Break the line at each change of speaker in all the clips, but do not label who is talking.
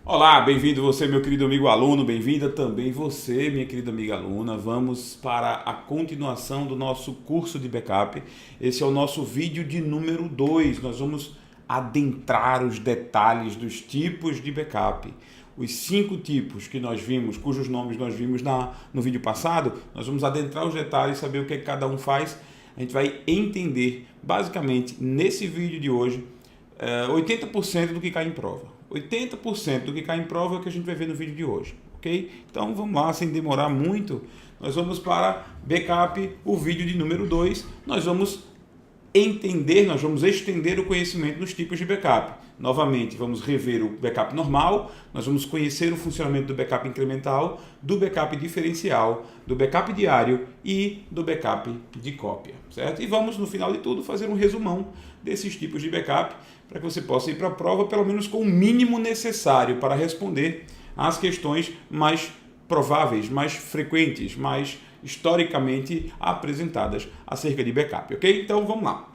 Olá, bem-vindo você, meu querido amigo aluno, bem-vinda também você, minha querida amiga aluna. Vamos para a continuação do nosso curso de backup. Esse é o nosso vídeo de número 2. Nós vamos adentrar os detalhes dos tipos de backup. Os 5 tipos que nós vimos, cujos nomes nós vimos no vídeo passado, nós vamos adentrar os detalhes, saber o que cada um faz. A gente vai entender, basicamente, nesse vídeo de hoje, 80% do que cai em prova. 80% do que cai em prova é o que a gente vai ver no vídeo de hoje, ok? Então vamos lá, sem demorar muito, nós vamos para backup, o vídeo de número 2. Nós vamos estender o conhecimento nos tipos de backup. Novamente, vamos rever o backup normal, nós vamos conhecer o funcionamento do backup incremental, do backup diferencial, do backup diário e do backup de cópia, certo? E vamos, no final de tudo, fazer um resumão desses tipos de backup, para que você possa ir para a prova, pelo menos com o mínimo necessário para responder às questões mais prováveis, mais frequentes, mais historicamente apresentadas acerca de backup, ok? Então vamos lá.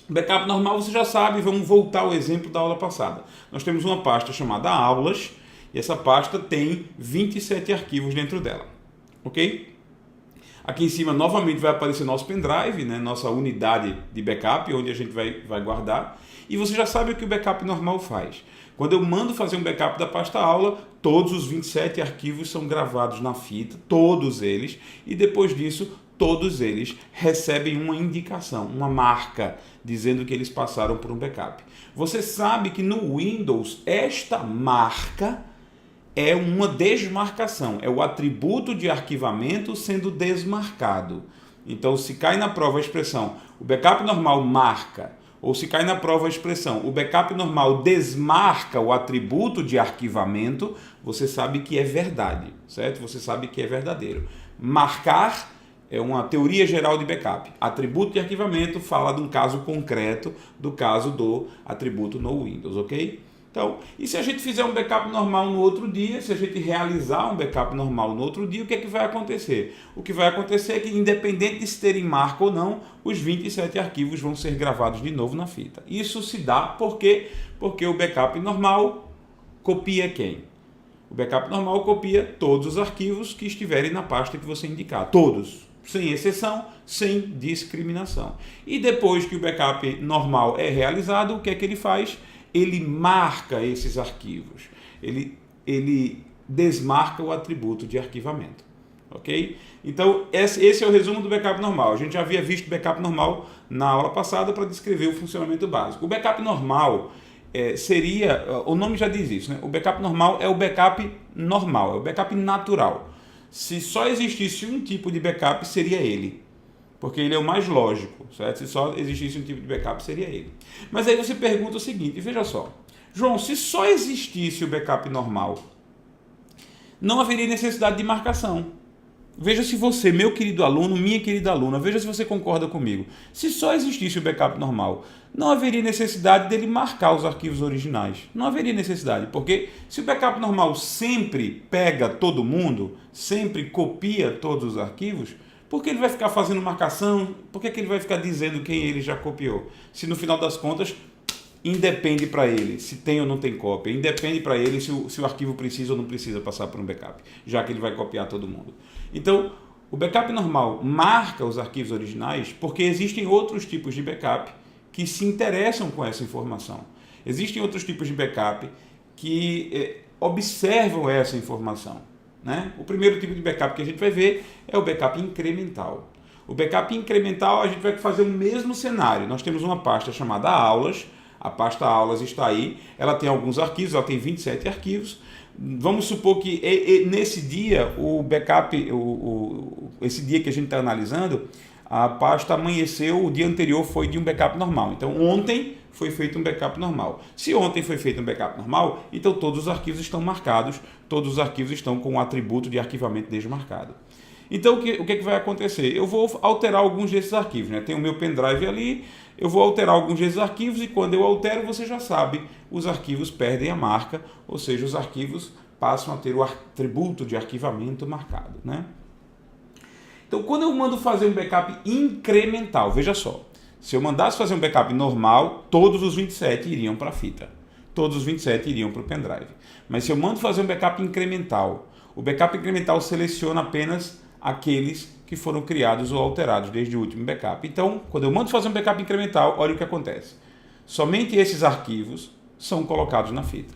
Backup normal você já sabe, vamos voltar ao exemplo da aula passada. Nós temos uma pasta chamada aulas e essa pasta tem 27 arquivos dentro dela, ok? Aqui em cima novamente vai aparecer nosso pendrive, né? Nossa unidade de backup, onde a gente vai guardar. E você já sabe o que o backup normal faz. Quando eu mando fazer um backup da pasta aula, todos os 27 arquivos são gravados na fita, todos eles, e depois disso, todos eles recebem uma indicação, uma marca, dizendo que eles passaram por um backup. Você sabe que no Windows, esta marca é uma desmarcação, é o atributo de arquivamento sendo desmarcado. Então, se cai na prova a expressão o backup normal marca, ou se cai na prova a expressão o backup normal desmarca o atributo de arquivamento, você sabe que é verdade, certo? Você sabe que é verdadeiro. Marcar é uma teoria geral de backup. Atributo de arquivamento fala de um caso concreto, do caso do atributo no Windows, ok? Então, e se a gente fizer um backup normal no outro dia, se a gente realizar um backup normal no outro dia, o que é que vai acontecer? O que vai acontecer é que, independente de se terem marca ou não, os 27 arquivos vão ser gravados de novo na fita. Isso se dá porque o backup normal copia quem? O backup normal copia todos os arquivos que estiverem na pasta que você indicar. Todos, sem exceção, sem discriminação. E depois que o backup normal é realizado, o que é que ele faz? Ele marca esses arquivos, ele desmarca o atributo de arquivamento, ok? Então, esse é o resumo do backup normal. A gente já havia visto backup normal na aula passada para descrever o funcionamento básico. O backup normal seria, o nome já diz isso, né? O backup normal é o backup normal, é o backup natural. Se só existisse um tipo de backup, seria ele. Porque ele é o mais lógico, certo? Se só existisse um tipo de backup, seria ele. Mas aí você pergunta o seguinte, veja só. João, se só existisse o backup normal, não haveria necessidade de marcação. Veja se você, meu querido aluno, minha querida aluna, veja se você concorda comigo. Se só existisse o backup normal, não haveria necessidade dele marcar os arquivos originais. Não haveria necessidade, porque se o backup normal sempre pega todo mundo, sempre copia todos os arquivos, por que ele vai ficar fazendo marcação? Por que ele vai ficar dizendo quem ele já copiou? Se no final das contas, independe para ele se tem ou não tem cópia. Independe para ele se o arquivo precisa ou não precisa passar por um backup, já que ele vai copiar todo mundo. Então, o backup normal marca os arquivos originais porque existem outros tipos de backup que se interessam com essa informação. Existem outros tipos de backup que observam essa informação. Né? O primeiro tipo de backup que a gente vai ver é o backup incremental. O backup incremental a gente vai fazer o mesmo cenário. Nós temos uma pasta chamada aulas, a pasta aulas está aí, ela tem alguns arquivos, ela tem 27 arquivos. Vamos supor que nesse dia, o backup, esse dia que a gente está analisando, a pasta amanheceu, o dia anterior foi de um backup normal. Então ontem foi feito um backup normal. Se ontem foi feito um backup normal, então todos os arquivos estão marcados, todos os arquivos estão com o atributo de arquivamento desmarcado. Então o que é que vai acontecer? Eu vou alterar alguns desses arquivos, né? Tem o meu pendrive ali, eu vou alterar alguns desses arquivos e quando eu altero, você já sabe, os arquivos perdem a marca, ou seja, os arquivos passam a ter o atributo de arquivamento marcado, né? Então, quando eu mando fazer um backup incremental, veja só, se eu mandasse fazer um backup normal, todos os 27 iriam para a fita. todos os 27 iriam para o pendrive. Mas se eu mando fazer um backup incremental, o backup incremental seleciona apenas aqueles que foram criados ou alterados desde o último backup. Então, quando eu mando fazer um backup incremental, olha o que acontece. Somente esses arquivos são colocados na fita.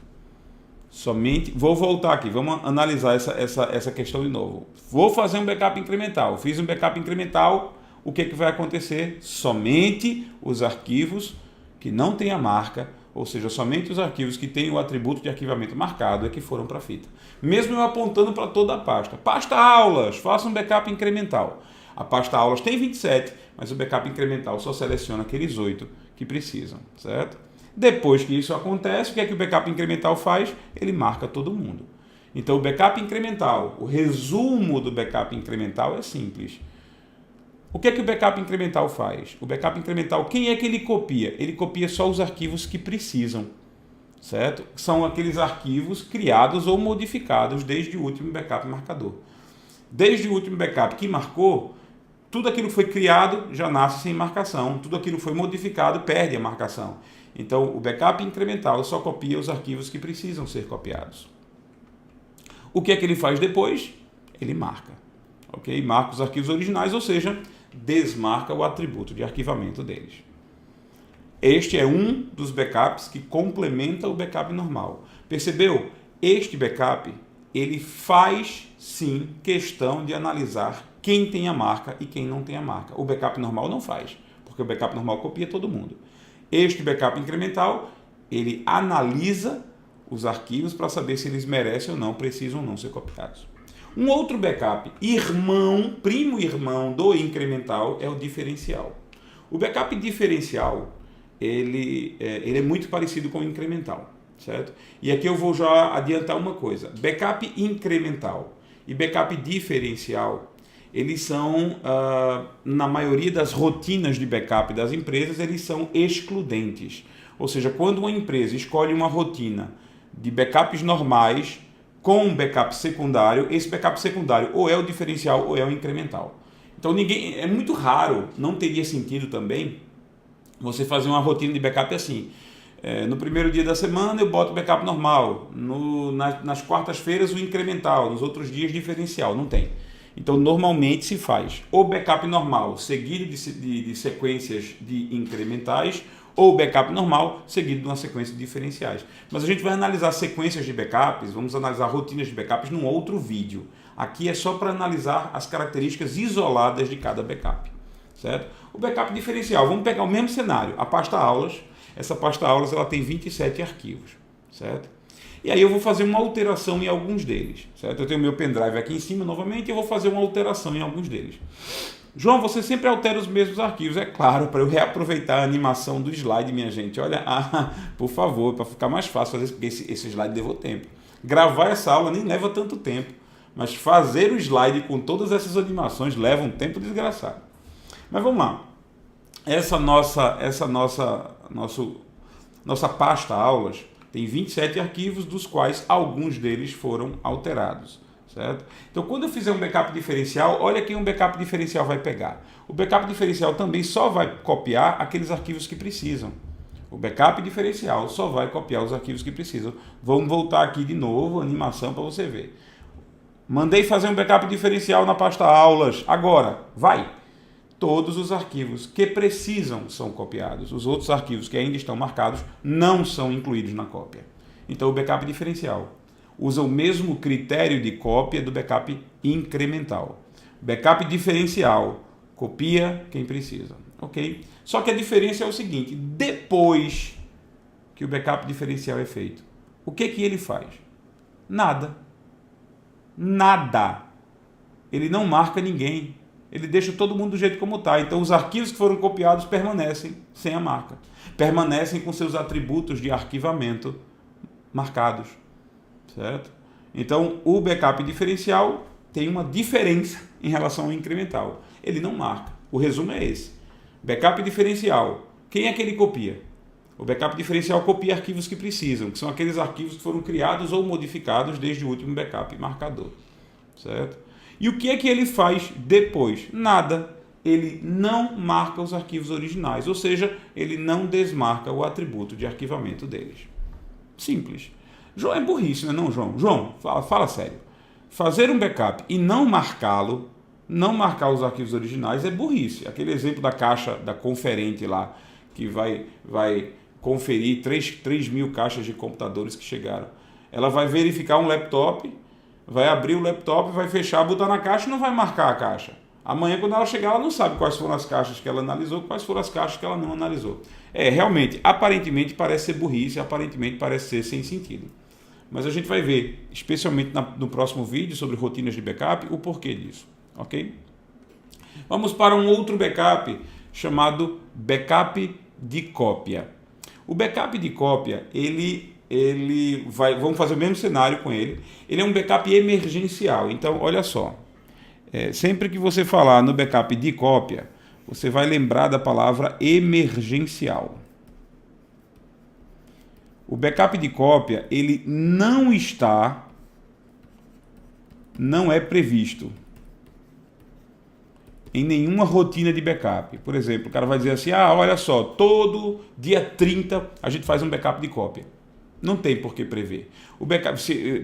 Vou voltar aqui, vamos analisar essa questão de novo. Vou fazer um backup incremental. Fiz um backup incremental, o que vai acontecer? Somente os arquivos que não têm a marca, ou seja, somente os arquivos que têm o atributo de arquivamento marcado é que foram para a fita. Mesmo eu apontando para toda a pasta. Pasta aulas, faça um backup incremental. A pasta aulas tem 27, mas o backup incremental só seleciona aqueles 8 que precisam, certo? Depois que isso acontece, o que é que o backup incremental faz? Ele marca todo mundo. Então, o backup incremental, o resumo do backup incremental é simples. O que é que o backup incremental faz? O backup incremental, quem é que ele copia? Ele copia só os arquivos que precisam, certo? São aqueles arquivos criados ou modificados desde o último backup marcador. Desde o último backup que marcou, tudo aquilo que foi criado já nasce sem marcação, tudo aquilo que foi modificado perde a marcação. Então, o backup incremental só copia os arquivos que precisam ser copiados. O que é que ele faz depois? Ele marca. Ok? Marca os arquivos originais, ou seja, desmarca o atributo de arquivamento deles. Este é um dos backups que complementa o backup normal. Percebeu? Este backup, ele faz, sim, questão de analisar quem tem a marca e quem não tem a marca. O backup normal não faz, porque o backup normal copia todo mundo. Este backup incremental, ele analisa os arquivos para saber se eles merecem ou não, precisam ou não ser copiados. Um outro backup, primo irmão do incremental, é o diferencial. O backup diferencial, ele é muito parecido com o incremental, certo? E aqui eu vou já adiantar uma coisa. Backup incremental e backup diferencial, eles são, na maioria das rotinas de backup das empresas, eles são excludentes. Ou seja, quando uma empresa escolhe uma rotina de backups normais com um backup secundário, esse backup secundário ou é o diferencial ou é o incremental. Então é muito raro, não teria sentido também, você fazer uma rotina de backup assim. No primeiro dia da semana eu boto o backup normal, nas quartas-feiras o incremental, nos outros dias diferencial, não tem. Então, normalmente se faz o backup normal seguido de sequências de incrementais ou backup normal seguido de uma sequência de diferenciais. Mas a gente vai analisar sequências de backups, vamos analisar rotinas de backups num outro vídeo. Aqui é só para analisar as características isoladas de cada backup, certo? O backup diferencial, vamos pegar o mesmo cenário, a pasta aulas. Essa pasta aulas ela tem 27 arquivos, certo? E aí eu vou fazer uma alteração em alguns deles, certo? Eu tenho o meu pendrive aqui em cima novamente e eu vou fazer uma alteração em alguns deles. João, você sempre altera os mesmos arquivos, é claro, para eu reaproveitar a animação do slide, minha gente. Olha, por favor, para ficar mais fácil fazer isso, porque esse slide levou tempo. Gravar essa aula nem leva tanto tempo, mas fazer o slide com todas essas animações leva um tempo desgraçado. Mas vamos lá. Essa nossa pasta aulas tem 27 arquivos, dos quais alguns deles foram alterados, certo? Então, quando eu fizer um backup diferencial, olha quem um backup diferencial vai pegar. O backup diferencial também só vai copiar aqueles arquivos que precisam. O backup diferencial só vai copiar os arquivos que precisam. Vamos voltar aqui de novo, animação para você ver. Mandei fazer um backup diferencial na pasta aulas. Agora, vai! Todos os arquivos que precisam são copiados. Os outros arquivos que ainda estão marcados não são incluídos na cópia. Então, o backup diferencial usa o mesmo critério de cópia do backup incremental. Backup diferencial copia quem precisa, ok? Só que a diferença é o seguinte: depois que o backup diferencial é feito, o que ele faz? Nada. Nada. Ele não marca ninguém. Ele deixa todo mundo do jeito como está. Então, os arquivos que foram copiados permanecem sem a marca. Permanecem com seus atributos de arquivamento marcados, certo? Então, o backup diferencial tem uma diferença em relação ao incremental. Ele não marca. O resumo é esse. Backup diferencial. Quem é que ele copia? O backup diferencial copia arquivos que precisam, que são aqueles arquivos que foram criados ou modificados desde o último backup marcador, certo? E o que é que ele faz depois? Nada. Ele não marca os arquivos originais, ou seja, ele não desmarca o atributo de arquivamento deles. Simples. João, é burrice, não é não, João? João, fala sério. Fazer um backup e não marcá-lo, não marcar os arquivos originais é burrice. Aquele exemplo da caixa da conferente lá, que vai conferir 3 mil caixas de computadores que chegaram. Ela vai verificar um laptop, vai abrir o laptop, vai fechar, botar na caixa e não vai marcar a caixa. Amanhã, quando ela chegar, ela não sabe quais foram as caixas que ela analisou, quais foram as caixas que ela não analisou. Realmente, aparentemente parece ser burrice, aparentemente parece ser sem sentido. Mas a gente vai ver, especialmente no próximo vídeo sobre rotinas de backup, o porquê disso, ok? Vamos para um outro backup chamado backup de cópia. O backup de cópia, vamos fazer o mesmo cenário com ele. Ele é um backup emergencial. Então, olha só. Sempre que você falar no backup de cópia, você vai lembrar da palavra emergencial. O backup de cópia, ele não é previsto em nenhuma rotina de backup. Por exemplo, o cara vai dizer assim, olha só, todo dia 30 a gente faz um backup de cópia. Não tem por que prever. O backup,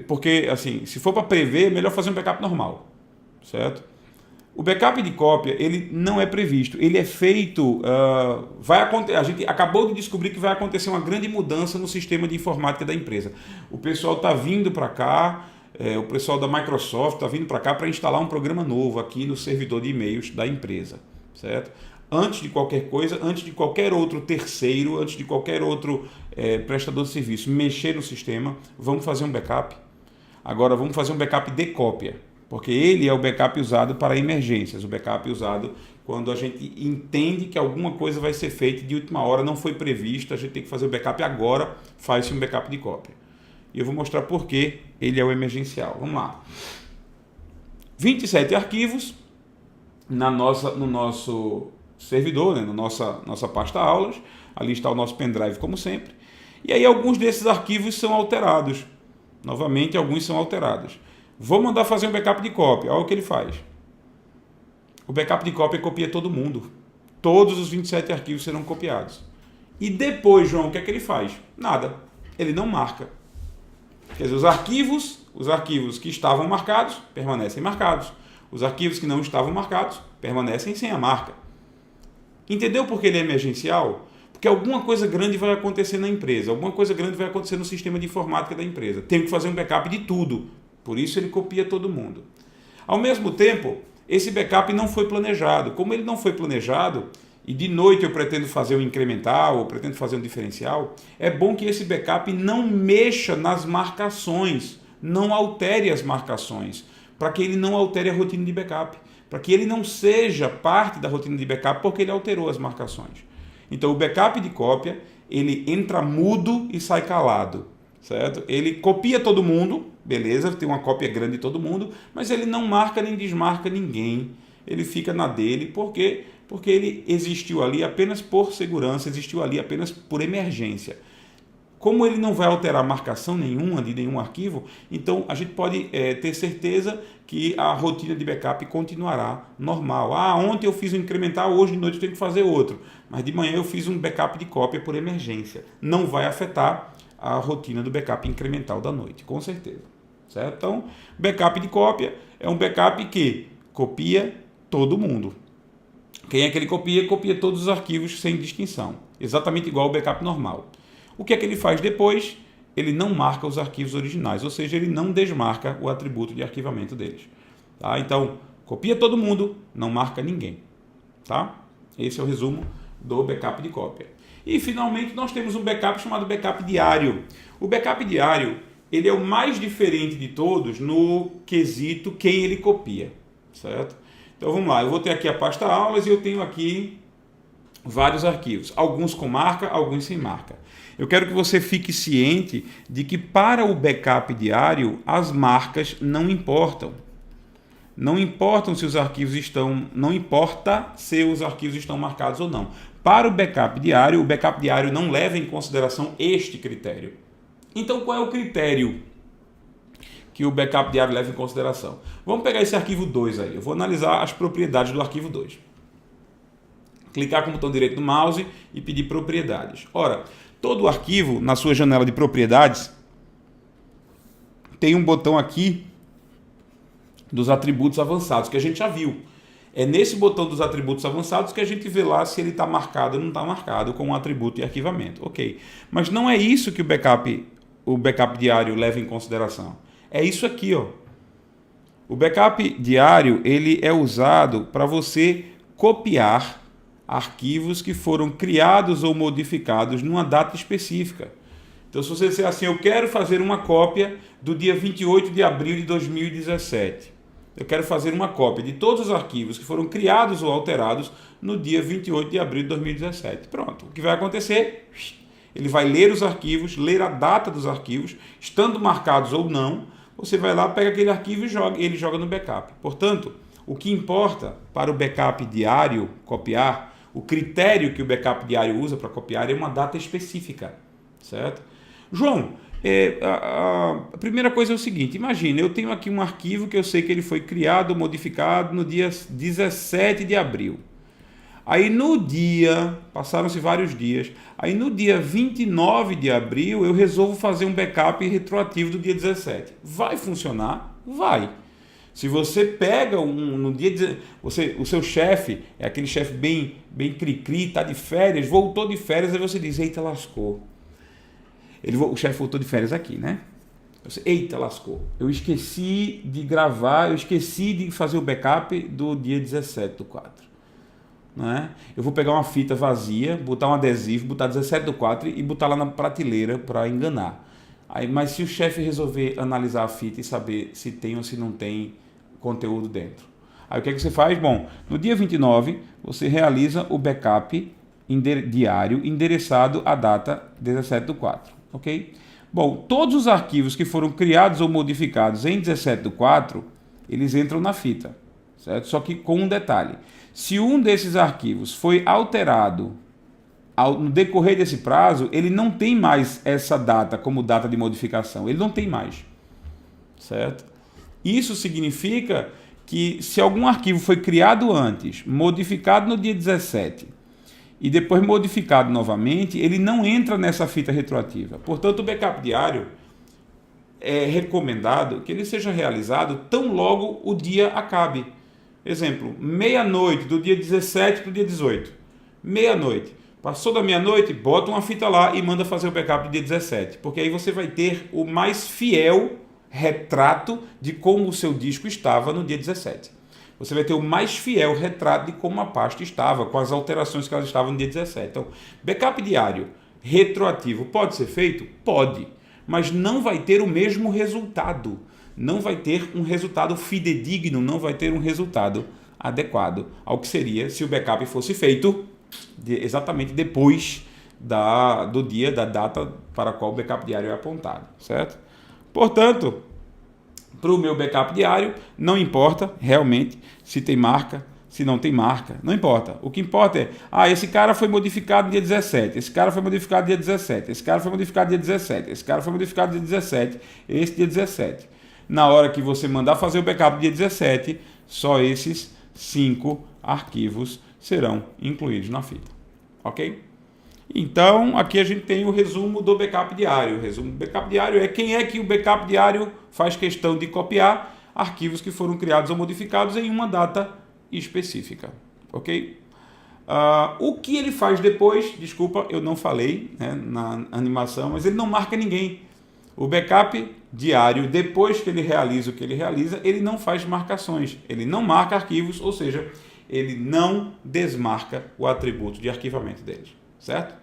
porque assim, se for para prever, é melhor fazer um backup normal, certo? O backup de cópia, ele não é previsto. Ele é feito, a gente acabou de descobrir que vai acontecer uma grande mudança no sistema de informática da empresa. O pessoal está vindo para cá, o pessoal da Microsoft está vindo para cá para instalar um programa novo aqui no servidor de e-mails da empresa, certo? Antes de qualquer coisa, antes de qualquer outro terceiro, antes de qualquer outro prestador de serviço mexer no sistema, vamos fazer um backup. Agora vamos fazer um backup de cópia, porque ele é o backup usado para emergências, o backup usado quando a gente entende que alguma coisa vai ser feita de última hora, não foi previsto, a gente tem que fazer o backup agora, faz-se um backup de cópia. E eu vou mostrar por que ele é o emergencial. Vamos lá. 27 arquivos no nosso servidor, né, na nossa pasta aulas. Ali está o nosso pendrive, como sempre. E aí alguns desses arquivos são alterados. Novamente, alguns são alterados. Vou mandar fazer um backup de cópia. Olha o que ele faz. O backup de cópia copia todo mundo. Todos os 27 arquivos serão copiados. E depois, João, o que é que ele faz? Nada. Ele não marca. Quer dizer, os arquivos que estavam marcados, permanecem marcados. Os arquivos que não estavam marcados, permanecem sem a marca. Entendeu por que ele é emergencial? Porque alguma coisa grande vai acontecer na empresa, alguma coisa grande vai acontecer no sistema de informática da empresa. Tem que fazer um backup de tudo. Por isso ele copia todo mundo. Ao mesmo tempo, esse backup não foi planejado. Como ele não foi planejado, e de noite eu pretendo fazer um incremental, ou pretendo fazer um diferencial, é bom que esse backup não mexa nas marcações, não altere as marcações, para que ele não altere a rotina de backup, para que ele não seja parte da rotina de backup, porque ele alterou as marcações. Então o backup de cópia, ele entra mudo e sai calado, certo? Ele copia todo mundo, beleza, tem uma cópia grande de todo mundo, mas ele não marca nem desmarca ninguém, ele fica na dele, porque ele existiu ali apenas por segurança, existiu ali apenas por emergência. Como ele não vai alterar marcação nenhuma de nenhum arquivo, então a gente pode ter certeza que a rotina de backup continuará normal. Ontem eu fiz um incremental, hoje de noite eu tenho que fazer outro. Mas de manhã eu fiz um backup de cópia por emergência. Não vai afetar a rotina do backup incremental da noite, com certeza. Certo? Então, backup de cópia é um backup que copia todo mundo. Quem é que ele copia? Copia todos os arquivos sem distinção. Exatamente igual ao backup normal. O que é que ele faz depois? Ele não marca os arquivos originais, ou seja, ele não desmarca o atributo de arquivamento deles. Tá? Então, copia todo mundo, não marca ninguém. Tá? Esse é o resumo do backup de cópia. E, finalmente, nós temos um backup chamado backup diário. O backup diário, ele é o mais diferente de todos no quesito quem ele copia. Certo? Então, vamos lá. Eu vou ter aqui a pasta aulas e eu tenho aqui vários arquivos. Alguns com marca, alguns sem marca. Eu quero que você fique ciente de que para o backup diário, as marcas não importam. Não importam se os arquivos não importa se os arquivos estão marcados ou não. Para o backup diário não leva em consideração este critério. Então, qual é o critério que o backup diário leva em consideração? Vamos pegar esse arquivo 2 aí. Eu vou analisar as propriedades do arquivo 2. Clicar com o botão direito do mouse e pedir propriedades. Ora, Todo arquivo, na sua janela de propriedades, tem um botão aqui dos atributos avançados, que a gente já viu. É nesse botão dos atributos avançados que a gente vê lá se ele está marcado ou não está marcado com um atributo de arquivamento. Ok. Mas não é isso que o backup diário leva em consideração. É isso aqui, ó. O backup diário, ele é usado para você copiar arquivos que foram criados ou modificados numa data específica. Então, se você disser assim, eu quero fazer uma cópia do dia 28 de abril de 2017. Eu quero fazer uma cópia de todos os arquivos que foram criados ou alterados no dia 28 de abril de 2017. Pronto. O que vai acontecer? Ele vai ler os arquivos, ler a data dos arquivos, estando marcados ou não. Você vai lá, pega aquele arquivo e ele joga no backup. Portanto, o que importa para o backup diário copiar, o critério que o backup diário usa para copiar é uma data específica, certo? João, a primeira coisa é o seguinte, imagina, eu tenho aqui um arquivo que eu sei que ele foi criado, modificado no dia 17 de abril. Aí no dia, passaram-se vários dias, aí no dia 29 de abril eu resolvo fazer um backup retroativo do dia 17. Vai funcionar? Vai. Se você pega no dia, o seu chefe, é aquele chefe bem cri-cri, está de férias, voltou de férias, aí você diz, eita, lascou. O chefe voltou de férias aqui, né? Você, eita, lascou. Eu esqueci de gravar, eu esqueci de fazer o backup do dia 17/4. Né? Eu vou pegar uma fita vazia, botar um adesivo, botar 17/4 e botar lá na prateleira para enganar. Aí, mas se o chefe resolver analisar a fita e saber se tem ou se não tem conteúdo dentro. Aí o que é que você faz? Bom, no dia 29 você realiza o backup diário endereçado à data 17/4. Ok? Bom, todos os arquivos que foram criados ou modificados em 17/4, eles entram na fita, certo? Só que com um detalhe. Se um desses arquivos foi alterado no decorrer desse prazo, ele não tem mais essa data como data de modificação. Ele não tem mais, certo? Isso significa que se algum arquivo foi criado antes, modificado no dia 17 e depois modificado novamente, ele não entra nessa fita retroativa. Portanto, o backup diário é recomendado que ele seja realizado tão logo o dia acabe. Exemplo, meia-noite do dia 17 para o dia 18. Meia-noite. Passou da meia-noite, bota uma fita lá e manda fazer o backup do dia 17. Porque aí você vai ter o mais fiel retrato de como o seu disco estava no dia 17. Você vai ter o mais fiel retrato de como a pasta estava, com as alterações que elas estavam no dia 17. Então, backup diário retroativo pode ser feito? Pode. Mas não vai ter o mesmo resultado. Não vai ter um resultado fidedigno, não vai ter um resultado adequado ao que seria se o backup fosse feito exatamente depois do dia, da data para a qual o backup diário é apontado, certo? Portanto, para o meu backup diário, não importa realmente se tem marca, se não tem marca, não importa. O que importa é, esse cara foi modificado dia 17, esse cara foi modificado dia 17, esse cara foi modificado dia 17, esse cara foi modificado dia 17, esse dia 17. Na hora que você mandar fazer o backup dia 17, só esses 5 arquivos serão incluídos na fita. Ok? Então, aqui a gente tem o resumo do backup diário. O resumo do backup diário é quem é que o backup diário faz questão de copiar arquivos que foram criados ou modificados em uma data específica. Ok? O que ele faz depois, desculpa, eu não falei, né, na animação, mas ele não marca ninguém. O backup diário, depois que ele realiza o que ele realiza, ele não faz marcações, ele não marca arquivos, ou seja, ele não desmarca o atributo de arquivamento deles, certo?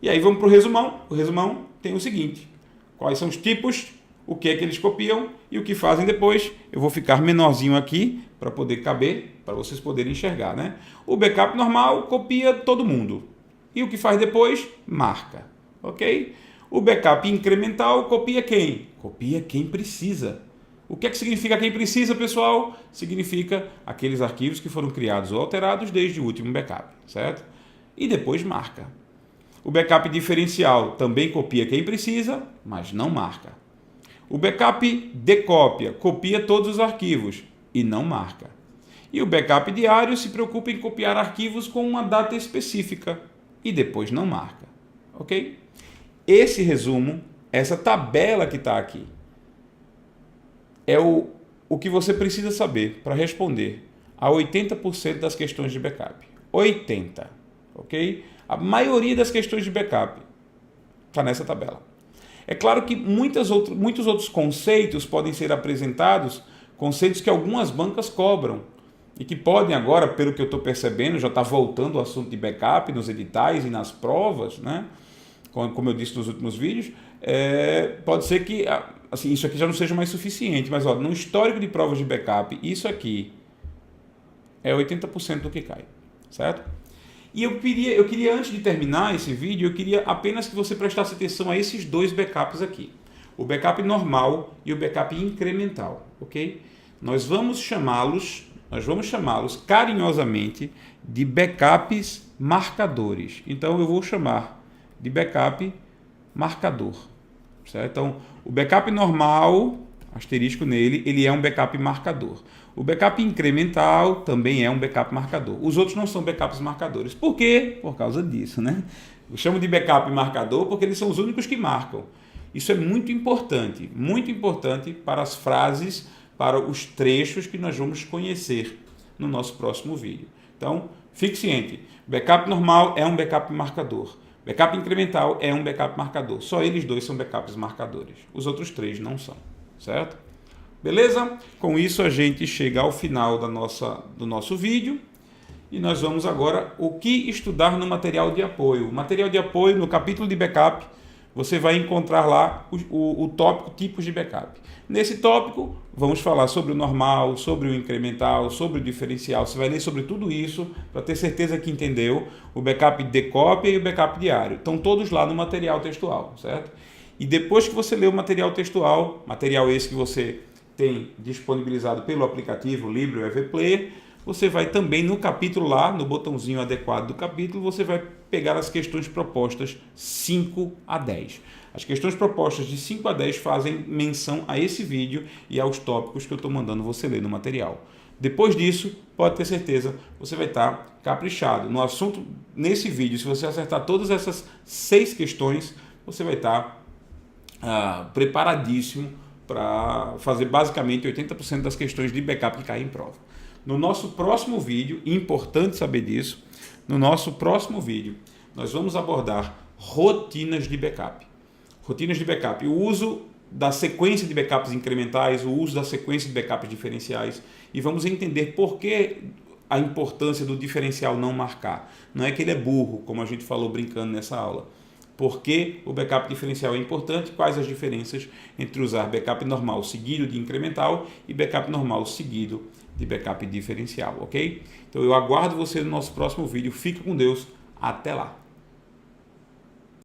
E aí vamos para o resumão. O resumão tem o seguinte: quais são os tipos, o que é que eles copiam e o que fazem depois. Eu vou ficar menorzinho aqui para poder caber, para vocês poderem enxergar, né? O backup normal copia todo mundo e o que faz depois marca, ok? O backup incremental copia quem? Copia quem precisa. O que é que significa quem precisa, pessoal? Significa aqueles arquivos que foram criados ou alterados desde o último backup, certo? E depois marca. O backup diferencial também copia quem precisa, mas não marca. O backup decópia copia todos os arquivos e não marca. E o backup diário se preocupa em copiar arquivos com uma data específica e depois não marca, ok? esse resumo, essa tabela que está aqui, é o que você precisa saber para responder a 80% das questões de backup. 80%, ok? A maioria das questões de backup está nessa tabela. É claro que muitos outros conceitos podem ser apresentados, conceitos que algumas bancas cobram e que podem agora, pelo que eu estou percebendo, já está voltando ao assunto de backup nos editais e nas provas, né? Como eu disse nos últimos vídeos, pode ser que assim, isso aqui já não seja mais suficiente, mas ó, no histórico de provas de backup, isso aqui é 80% do que cai, certo? E eu queria, antes de terminar esse vídeo, eu queria apenas que você prestasse atenção a esses dois backups aqui. O backup normal e o backup incremental, ok? Nós vamos chamá-los carinhosamente de backups marcadores. Então, eu vou chamar de backup marcador, certo? Então, o backup normal, asterisco nele, ele é um backup marcador. O backup incremental também é um backup marcador. Os outros não são backups marcadores. Por quê? Por causa disso, né? Eu chamo de backup marcador porque eles são os únicos que marcam. Isso é muito importante para as frases, para os trechos que nós vamos conhecer no nosso próximo vídeo. Então, fique ciente, backup normal é um backup marcador. Backup incremental é um backup marcador. Só eles dois são backups marcadores. Os outros três não são, certo? Beleza? Com isso a gente chega ao final do nosso vídeo e nós vamos agora o que estudar no material de apoio. O material de apoio, no capítulo de backup, você vai encontrar lá o tópico tipos de backup. Nesse tópico, vamos falar sobre o normal, sobre o incremental, sobre o diferencial. Você vai ler sobre tudo isso para ter certeza que entendeu o backup de cópia e o backup diário. Estão todos lá no material textual, certo? E depois que você lê o material textual, material esse que você tem disponibilizado pelo aplicativo Libre EV Player, você vai também no capítulo lá, no botãozinho adequado do capítulo, você vai pegar as questões propostas 5 a 10. As questões propostas de 5 a 10 fazem menção a esse vídeo e aos tópicos que eu estou mandando você ler no material. Depois disso, pode ter certeza, você vai estar caprichado no assunto. Nesse vídeo, se você acertar todas essas 6 questões, você vai estar preparadíssimo para fazer basicamente 80% das questões de backup que caem em prova. No nosso próximo vídeo, importante saber disso, no nosso próximo vídeo, nós vamos abordar rotinas de backup. Rotinas de backup, o uso da sequência de backups incrementais, o uso da sequência de backups diferenciais, e vamos entender por que a importância do diferencial não marcar. Não é que ele é burro, como a gente falou brincando nessa aula. Por que o backup diferencial é importante? Quais as diferenças entre usar backup normal seguido de incremental e backup normal seguido de backup diferencial, ok? Então eu aguardo você no nosso próximo vídeo. Fique com Deus. Até lá!